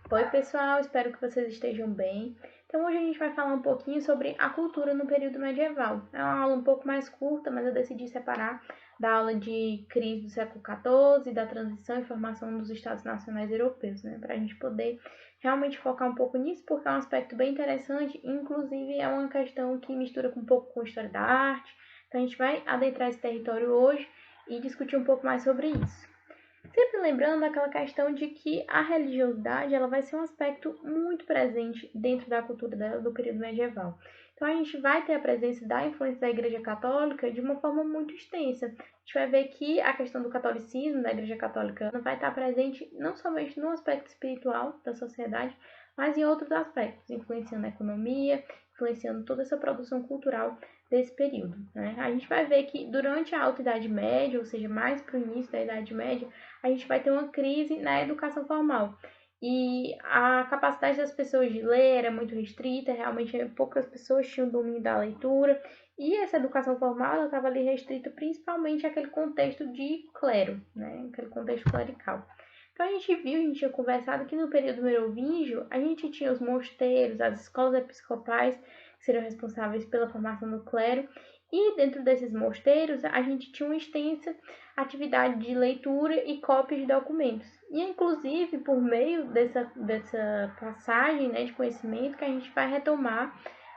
Oi, pessoal, espero que vocês estejam bem. Então, hoje a gente vai falar um pouquinho sobre a cultura no período medieval. É uma aula um pouco mais curta, mas eu decidi separar da aula de crise do século XIV, da transição e formação dos Estados Nacionais Europeus, né? Para a gente poder realmente focar um pouco nisso, porque é um aspecto bem interessante, inclusive é uma questão que mistura um pouco com a história da arte. Então, a gente vai adentrar esse território hoje e discutir um pouco mais sobre isso. Sempre lembrando aquela questão de que a religiosidade ela vai ser um aspecto muito presente dentro da cultura do período medieval. Então a gente vai ter a presença da influência da Igreja Católica de uma forma muito extensa. A gente vai ver que a questão do catolicismo da Igreja Católica vai estar presente não somente no aspecto espiritual da sociedade, mas em outros aspectos, influenciando a economia, influenciando toda essa produção cultural desse período, né? A gente vai ver que durante a Alta Idade Média, ou seja, mais para o início da Idade Média, a gente vai ter uma crise na educação formal. E a capacidade das pessoas de ler era muito restrita, realmente poucas pessoas tinham domínio da leitura, e essa educação formal estava ali restrita principalmente àquele contexto de clero, né? Aquele contexto clerical. Então a gente viu, a gente tinha conversado que no período merovingio a gente tinha os mosteiros, as escolas episcopais, que seriam responsáveis pela formação do clero, e dentro desses mosteiros a gente tinha uma extensa atividade de leitura e cópia de documentos. E inclusive por meio dessa passagem, né, de conhecimento que a gente vai retomar,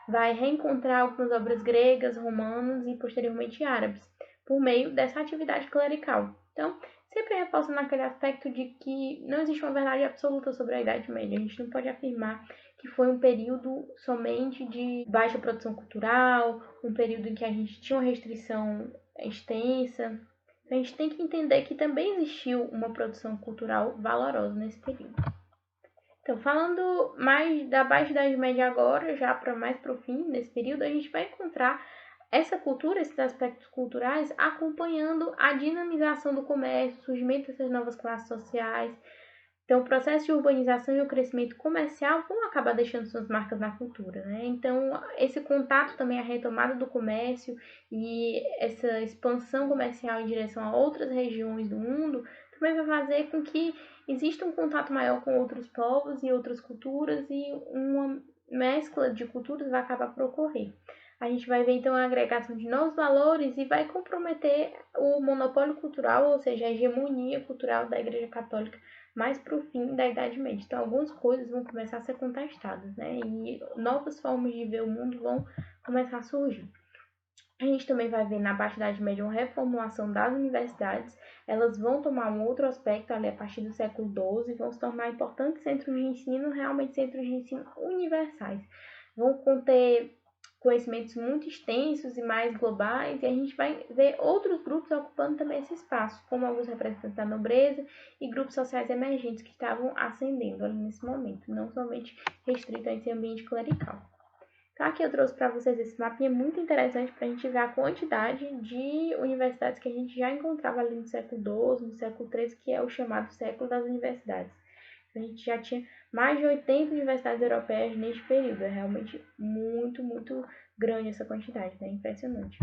vai reencontrar algumas obras gregas, romanas e posteriormente árabes, por meio dessa atividade clerical. Então, sempre reforçando aquele aspecto de que não existe uma verdade absoluta sobre a Idade Média. A gente não pode afirmar que foi um período somente de baixa produção cultural, um período em que a gente tinha uma restrição extensa. A gente tem que entender que também existiu uma produção cultural valorosa nesse período. Então, falando mais da Baixa Idade Média agora, já para mais para o fim desse período, a gente vai encontrar essa cultura, esses aspectos culturais, acompanhando a dinamização do comércio, o surgimento dessas novas classes sociais. Então, o processo de urbanização e o crescimento comercial vão acabar deixando suas marcas na cultura, né? Então, esse contato também, a retomada do comércio e essa expansão comercial em direção a outras regiões do mundo também vai fazer com que exista um contato maior com outros povos e outras culturas e uma mescla de culturas vai acabar por ocorrer. A gente vai ver então a agregação de novos valores e vai comprometer o monopólio cultural, ou seja, a hegemonia cultural da Igreja Católica mais para o fim da Idade Média. Então, algumas coisas vão começar a ser contestadas, né? E novas formas de ver o mundo vão começar a surgir. A gente também vai ver na Baixa Idade Média uma reformulação das universidades. Elas vão tomar um outro aspecto ali a partir do século XII, vão se tornar importantes centros de ensino, realmente centros de ensino universais. Vão conter conhecimentos muito extensos e mais globais, e a gente vai ver outros grupos ocupando também esse espaço, como alguns representantes da nobreza e grupos sociais emergentes que estavam ascendendo ali nesse momento, não somente restrito a esse ambiente clerical. Então, aqui eu trouxe para vocês esse mapinha muito interessante para a gente ver a quantidade de universidades que a gente já encontrava ali no século XII, no século XIII, que é o chamado século das universidades. Então, a gente já tinha mais de 80 universidades europeias neste período. É realmente muito, muito grande essa quantidade, né? Impressionante.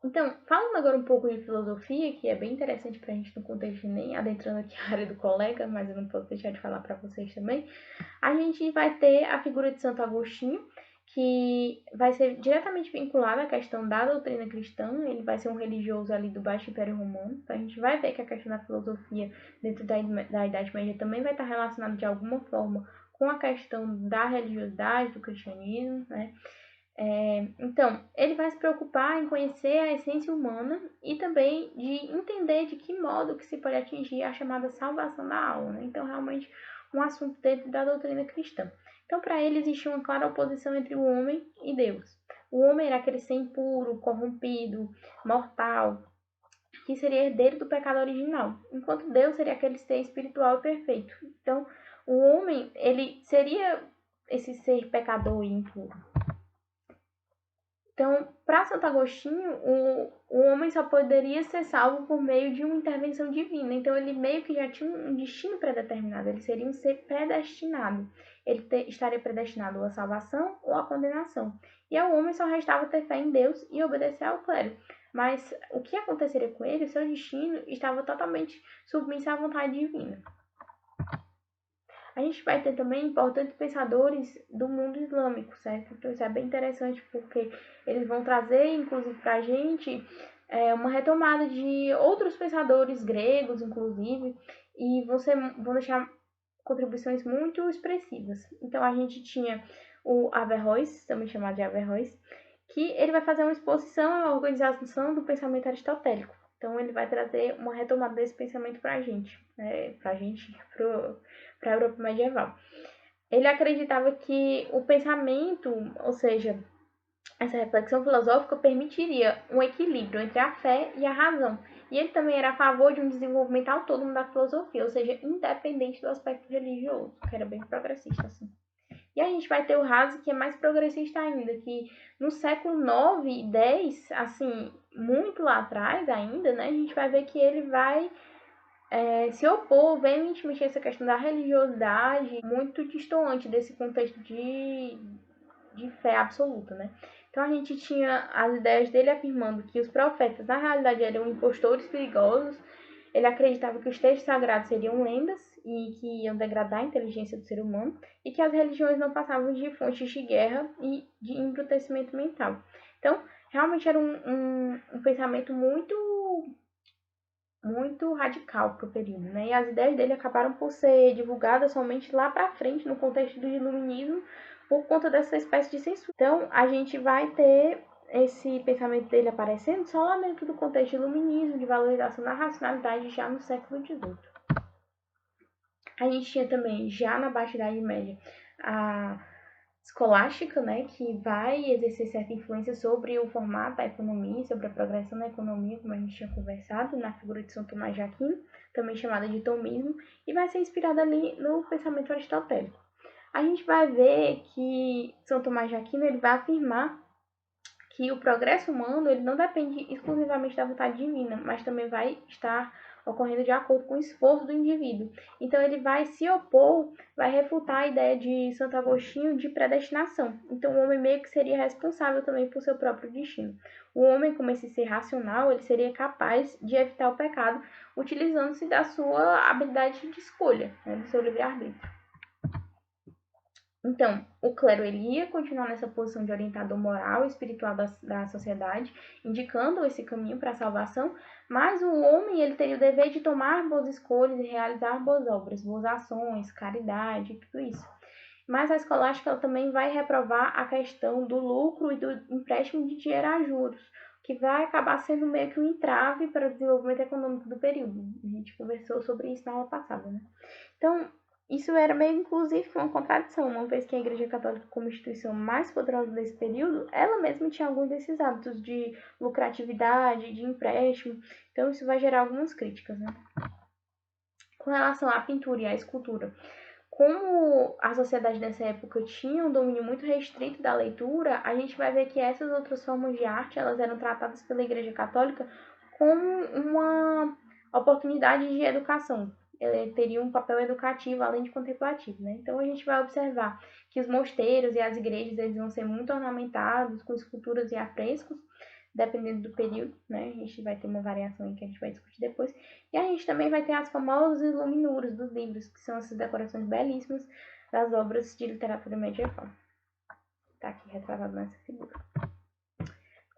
Então, falando agora um pouco de filosofia, que é bem interessante para a gente no contexto, nem adentrando aqui a área do colega, mas eu não posso deixar de falar para vocês também, a gente vai ter a figura de Santo Agostinho, que vai ser diretamente vinculada à questão da doutrina cristã, ele vai ser um religioso ali do Baixo Império Romano, então a gente vai ver que a questão da filosofia dentro da Idade Média também vai estar relacionada de alguma forma com a questão da religiosidade, do cristianismo, né? Então, ele vai se preocupar em conhecer a essência humana e também de entender de que modo que se pode atingir a chamada salvação da alma, né? Então, realmente, um assunto dentro da doutrina cristã. Então, para ele, existia uma clara oposição entre o homem e Deus. O homem era aquele ser impuro, corrompido, mortal, que seria herdeiro do pecado original, enquanto Deus seria aquele ser espiritual e perfeito. Então, o homem, ele seria esse ser pecador e impuro. Então, para Santo Agostinho, o homem só poderia ser salvo por meio de uma intervenção divina. Então, ele meio que já tinha um destino predeterminado, ele seria um ser predestinado. Ele estaria predestinado à salvação ou à condenação. E ao homem só restava ter fé em Deus e obedecer ao clero. Mas o que aconteceria com ele, o seu destino, estava totalmente submisso à vontade divina. gente vai ter também importantes pensadores do mundo islâmico, certo? Então isso é bem interessante porque eles vão trazer, inclusive, para a gente uma retomada de outros pensadores gregos, inclusive, e vão deixar contribuições muito expressivas. Então a gente tinha o Averroes, também chamado de Averroes, que ele vai fazer uma exposição à organização do pensamento aristotélico. Então ele vai trazer uma retomada desse pensamento para a gente, para a Europa medieval. Ele acreditava que o pensamento, ou seja, essa reflexão filosófica permitiria um equilíbrio entre a fé e a razão. E ele também era a favor de um desenvolvimento autônomo da filosofia, ou seja, independente do aspecto religioso, que era bem progressista, assim. E a gente vai ter o Hasse, que é mais progressista ainda, que no século 9 e 10, assim, muito lá atrás ainda, né, a gente vai ver que ele vai se opor veementemente a essa questão da religiosidade, muito distante desse contexto de fé absoluta, né? Então a gente tinha as ideias dele afirmando que os profetas na realidade eram impostores perigosos. Ele acreditava que os textos sagrados seriam lendas e que iam degradar a inteligência do ser humano e que as religiões não passavam de fontes de guerra e de embrutecimento mental. Então, realmente era um pensamento muito radical para o período, né? E as ideias dele acabaram por ser divulgadas somente lá para frente, no contexto do iluminismo, por conta dessa espécie de censura. Então, a gente vai ter esse pensamento dele aparecendo só lá dentro do contexto de iluminismo, de valorização da racionalidade, já no século XVIII. A gente tinha também, já na Baixa Idade Média, a escolástica, né, que vai exercer certa influência sobre o formato da economia, sobre a progressão da economia, como a gente tinha conversado, na figura de São Tomás de Aquino, também chamada de tomismo, e vai ser inspirada ali no pensamento aristotélico. A gente vai ver que São Tomás de Aquino ele vai afirmar que o progresso humano ele não depende exclusivamente da vontade divina, mas também vai estar ocorrendo de acordo com o esforço do indivíduo. Então ele vai se opor, vai refutar a ideia de Santo Agostinho de predestinação. Então o homem meio que seria responsável também por seu próprio destino. O homem, como esse ser racional, ele seria capaz de evitar o pecado utilizando-se da sua habilidade de escolha, né, do seu livre-arbítrio. Então, o clero ele ia continuar nessa posição de orientador moral e espiritual da sociedade, indicando esse caminho para a salvação, mas o homem ele teria o dever de tomar boas escolhas e realizar boas obras, boas ações, caridade, tudo isso. Mas a escolástica ela também vai reprovar a questão do lucro e do empréstimo de dinheiro a juros, que vai acabar sendo meio que um entrave para o desenvolvimento econômico do período. A gente conversou sobre isso na aula passada, né? Então, isso era meio, inclusive, uma contradição, uma vez que a Igreja Católica, como instituição mais poderosa desse período, ela mesma tinha alguns desses hábitos de lucratividade, de empréstimo, então isso vai gerar algumas críticas, né? Com relação à pintura e à escultura, como a sociedade dessa época tinha um domínio muito restrito da leitura, a gente vai ver que essas outras formas de arte, elas eram tratadas pela Igreja Católica como uma oportunidade de educação. Teria um papel educativo além de contemplativo, né? Então a gente vai observar que os mosteiros e as igrejas eles vão ser muito ornamentados com esculturas e afrescos, dependendo do período, né? A gente vai ter uma variação aí que a gente vai discutir depois. E a gente também vai ter as famosas iluminuras dos livros, que são essas decorações belíssimas das obras de literatura medieval. Tá aqui retratado nessa figura.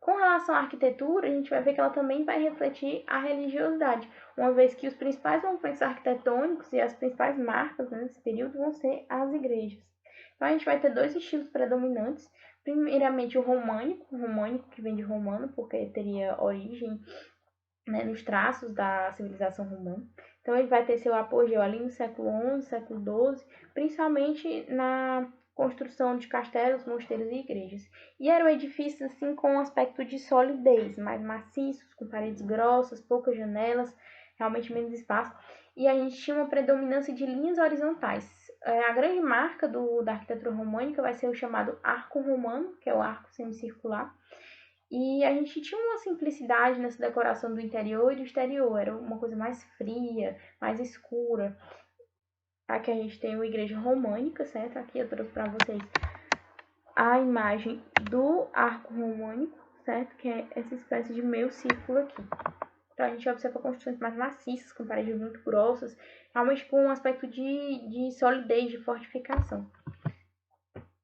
Com relação à arquitetura, a gente vai ver que ela também vai refletir a religiosidade, uma vez que os principais monumentos arquitetônicos e as principais marcas nesse período vão ser as igrejas. Então a gente vai ter dois estilos predominantes. Primeiramente o românico que vem de romano, porque teria origem, né, nos traços da civilização romana. Então ele vai ter seu apogeu ali no século XI, século XII, principalmente na construção de castelos, mosteiros e igrejas. E eram edifícios assim com um aspecto de solidez, mais maciços, com paredes grossas, poucas janelas, realmente menos espaço. E a gente tinha uma predominância de linhas horizontais. A grande marca da arquitetura românica vai ser o chamado arco romano, que é o arco semicircular. E a gente tinha uma simplicidade nessa decoração do interior e do exterior. Era uma coisa mais fria, mais escura. Aqui a gente tem uma igreja românica, certo? Aqui eu trouxe para vocês a imagem do arco românico, certo? Que é essa espécie de meio círculo aqui. Então a gente observa construções mais maciças, com paredes muito grossas, realmente com um aspecto de solidez, de fortificação.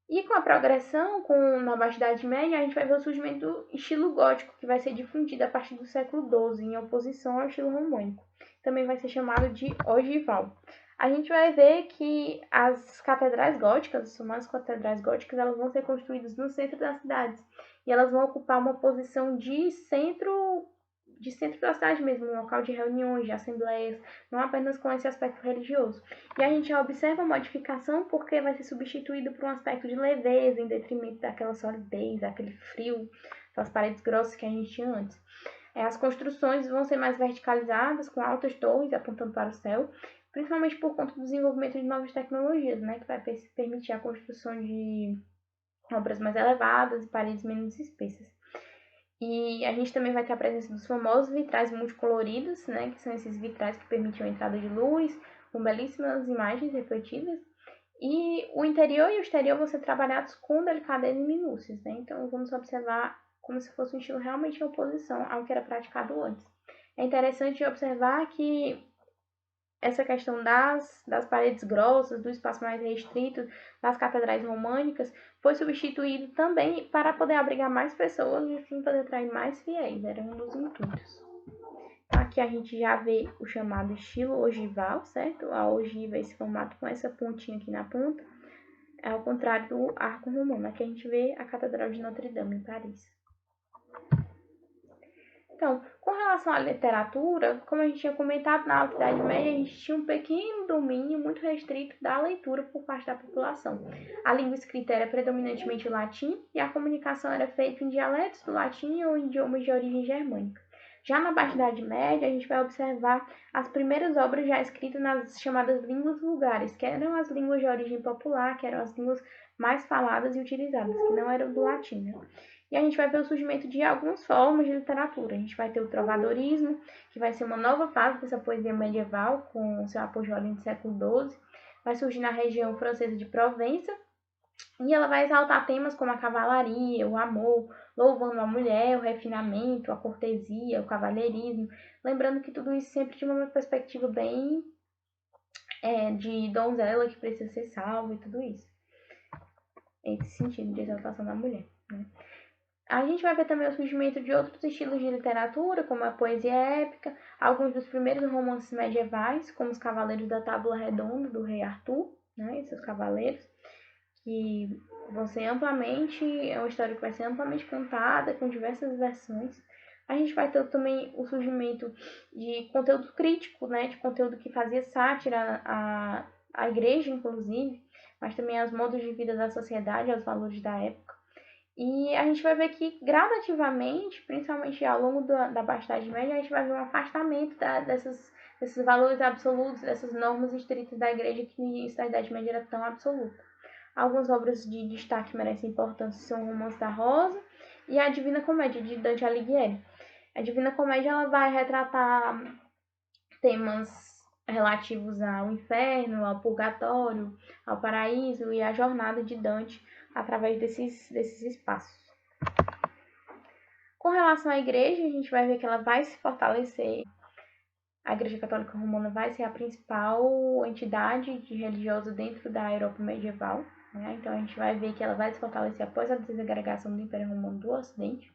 E com a progressão, na Baixa Idade Média, a gente vai ver o surgimento do estilo gótico, que vai ser difundido a partir do século XII, em oposição ao estilo românico. Também vai ser chamado de ogival. A gente vai ver que as catedrais góticas, as chamadas catedrais góticas, elas vão ser construídas no centro das cidades. E elas vão ocupar uma posição de centro da cidade mesmo, um local de reuniões, de assembleias, não apenas com esse aspecto religioso. E a gente já observa a modificação porque vai ser substituído por um aspecto de leveza, em detrimento daquela solidez, daquele frio, das paredes grossas que a gente tinha antes. As construções vão ser mais verticalizadas, com altas torres apontando para o céu, principalmente por conta do desenvolvimento de novas tecnologias, né, que vai permitir a construção de obras mais elevadas e paredes menos espessas. E a gente também vai ter a presença dos famosos vitrais multicoloridos, né, que são esses vitrais que permitem a entrada de luz, com belíssimas imagens refletidas. E o interior e o exterior vão ser trabalhados com delicadeza e minúcias, né? Então vamos observar como se fosse um estilo realmente em oposição ao que era praticado antes. É interessante observar que essa questão das paredes grossas, do espaço mais restrito, das catedrais românicas, foi substituído também para poder abrigar mais pessoas e assim poder atrair mais fiéis. Era um dos intuitos. Aqui a gente já vê o chamado estilo ogival, certo? A ogiva é esse formato com essa pontinha aqui na ponta. É ao contrário do arco romano. Aqui a gente vê a Catedral de Notre Dame, em Paris. Então, com relação à literatura, como a gente tinha comentado, na Alta Idade Média, a gente tinha um pequeno domínio muito restrito da leitura por parte da população. A língua escrita era predominantemente o latim e a comunicação era feita em dialetos do latim ou em idiomas de origem germânica. Já na Baixa Idade Média, a gente vai observar as primeiras obras já escritas nas chamadas línguas vulgares, que eram as línguas de origem popular, que eram as línguas mais faladas e utilizadas, que não eram do latim, né? E a gente vai ver o surgimento de algumas formas de literatura. A gente vai ter o trovadorismo, que vai ser uma nova fase dessa poesia medieval, com seu apogeu ali no século XII. Vai surgir na região francesa de Provença, e ela vai exaltar temas como a cavalaria, o amor, louvando a mulher, o refinamento, a cortesia, o cavalheirismo. Lembrando que tudo isso sempre de uma perspectiva bem de donzela que precisa ser salva e tudo isso. Esse sentido de exaltação da mulher, né? A gente vai ver também o surgimento de outros estilos de literatura, como a poesia épica, alguns dos primeiros romances medievais, como os Cavaleiros da Tábua Redonda, do rei Arthur, né, esses cavaleiros, que vão ser amplamente, é uma história que vai ser amplamente contada, com diversas versões. A gente vai ter também o surgimento de conteúdo crítico, né, de conteúdo que fazia sátira à igreja, inclusive, mas também aos modos de vida da sociedade, aos valores da época. E a gente vai ver que gradativamente, principalmente ao longo da Baixa Idade Média, a gente vai ver um afastamento desses valores absolutos, dessas normas estritas da igreja que no início da Idade Média era tão absoluta. Algumas obras de destaque merecem importância são o Romance da Rosa e a Divina Comédia, de Dante Alighieri. A Divina Comédia ela vai retratar temas relativos ao inferno, ao purgatório, ao paraíso e à jornada de Dante através desses espaços. Com relação à igreja, a gente vai ver que ela vai se fortalecer. A Igreja Católica Romana vai ser a principal entidade religiosa dentro da Europa medieval, né? Então a gente vai ver que ela vai se fortalecer após a desagregação do Império Romano do Ocidente.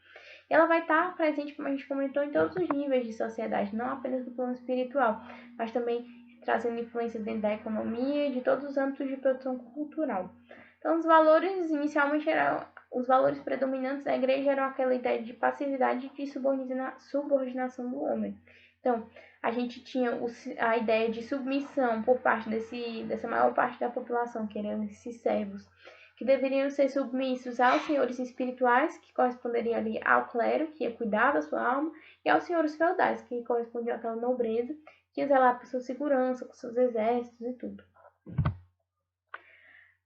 E ela vai estar presente, como a gente comentou, em todos os níveis de sociedade, não apenas no plano espiritual, mas também trazendo influências dentro da economia e de todos os âmbitos de produção cultural. Então, os valores inicialmente eram os valores predominantes da igreja eram aquela ideia de passividade e de subordinação do homem. Então, a gente tinha a ideia de submissão por parte dessa maior parte da população, que eram esses servos, que deveriam ser submissos aos senhores espirituais, que corresponderiam ali ao clero, que ia cuidar da sua alma, e aos senhores feudais, que correspondiam àquela nobreza, que ia zelar por sua segurança, por seus exércitos e tudo.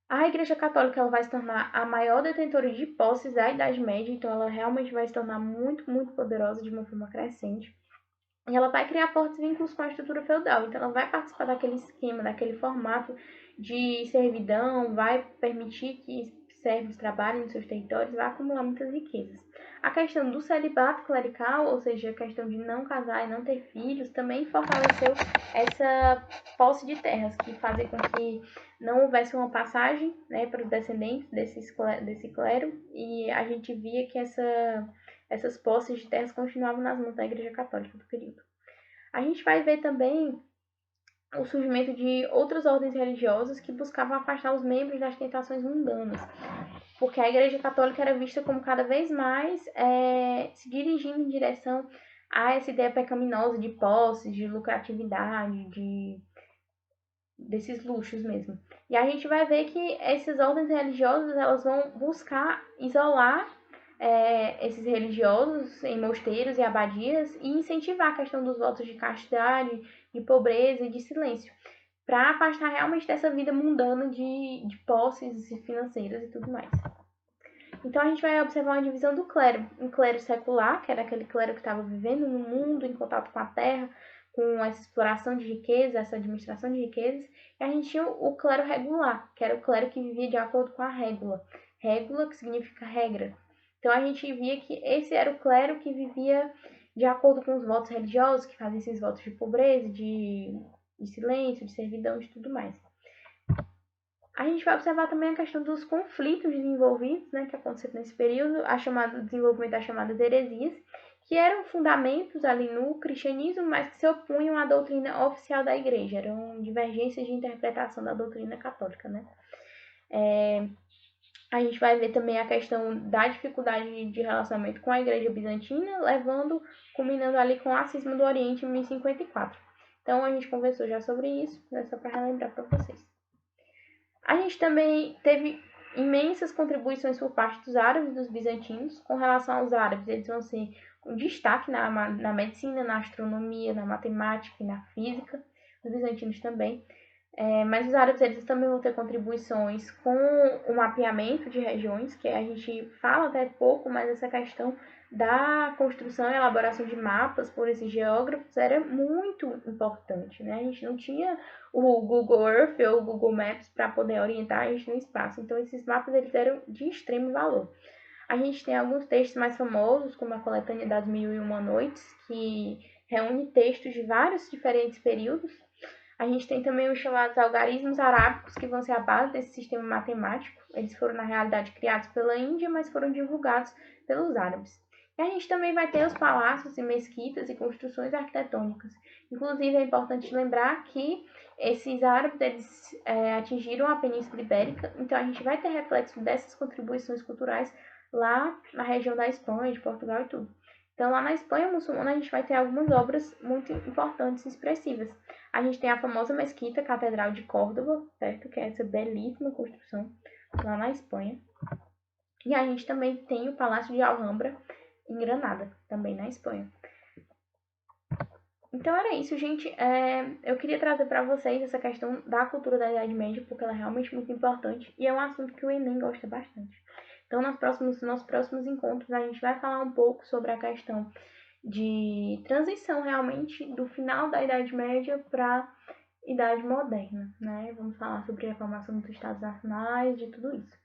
A Igreja Católica ela vai se tornar a maior detentora de posses da Idade Média, então ela realmente vai se tornar muito, muito poderosa de uma forma crescente. E ela vai criar fortes vínculos com a estrutura feudal, então ela vai participar daquele esquema, daquele formato de servidão, vai permitir que servos trabalhem nos seus territórios, vai acumular muitas riquezas. A questão do celibato clerical, ou seja, a questão de não casar e não ter filhos, também fortaleceu essa posse de terras, que fazia com que não houvesse uma passagem, né, para os descendentes desse clero, e a gente via que essas posses de terras continuavam nas mãos da Igreja Católica do período. A gente vai ver também o surgimento de outras ordens religiosas que buscavam afastar os membros das tentações mundanas, porque a Igreja Católica era vista como cada vez mais se dirigindo em direção a essa ideia pecaminosa de posses, de lucratividade, desses luxos mesmo. E a gente vai ver que essas ordens religiosas elas vão buscar isolar esses religiosos em mosteiros e abadias e incentivar a questão dos votos de castidade, de pobreza e de silêncio, para afastar realmente dessa vida mundana de posses financeiras e tudo mais. Então a gente vai observar uma divisão do clero. Um clero secular, que era aquele clero que estava vivendo no mundo, em contato com a terra, com essa exploração de riqueza, essa administração de riquezas. E a gente tinha o clero regular, que era o clero que vivia de acordo com a régula. Régula, que significa regra. Então a gente via que esse era o clero que vivia de acordo com os votos religiosos, que fazia esses votos de pobreza, de silêncio, de servidão e tudo mais. A gente vai observar também a questão dos conflitos desenvolvidos, né, que aconteceram nesse período, o desenvolvimento das chamadas heresias, que eram fundamentos ali no cristianismo, mas que se opunham à doutrina oficial da igreja, eram divergências de interpretação da doutrina católica, né. A gente vai ver também a questão da dificuldade de relacionamento com a igreja bizantina, culminando ali com a cisma do Oriente em 1054. Então a gente conversou já sobre isso, né, só para relembrar para vocês. A gente também teve imensas contribuições por parte dos árabes e dos bizantinos. Com relação aos árabes, eles vão ser um destaque na medicina, na astronomia, na matemática e na física. Os bizantinos também. Mas os árabes eles também vão ter contribuições com o mapeamento de regiões, que a gente fala até pouco, mas essa questão da construção e elaboração de mapas por esses geógrafos era muito importante, né? A gente não tinha o Google Earth ou o Google Maps para poder orientar a gente no espaço, então esses mapas eles eram de extremo valor. A gente tem alguns textos mais famosos, como a Coletânea das Mil e Uma Noites, que reúne textos de vários diferentes períodos. A gente tem também os chamados algarismos arábicos, que vão ser a base desse sistema matemático. Eles foram, na realidade, criados pela Índia, mas foram divulgados pelos árabes. E a gente também vai ter os palácios e mesquitas e construções arquitetônicas. Inclusive, é importante lembrar que esses árabes eles, atingiram a Península Ibérica, então a gente vai ter reflexo dessas contribuições culturais lá na região da Espanha, de Portugal e tudo. Então, lá na Espanha muçulmana, a gente vai ter algumas obras muito importantes e expressivas. A gente tem a famosa mesquita Catedral de Córdoba, certo? Que é essa belíssima construção lá na Espanha. E a gente também tem o Palácio de Alhambra, em Granada, também na Espanha. Então era isso, gente. Eu queria trazer para vocês essa questão da cultura da Idade Média, porque ela é realmente muito importante e é um assunto que o Enem gosta bastante. Então, nos próximos encontros, a gente vai falar um pouco sobre a questão de transição realmente do final da Idade Média para a Idade Moderna, né? Vamos falar sobre a formação dos Estados Nacionais, de tudo isso.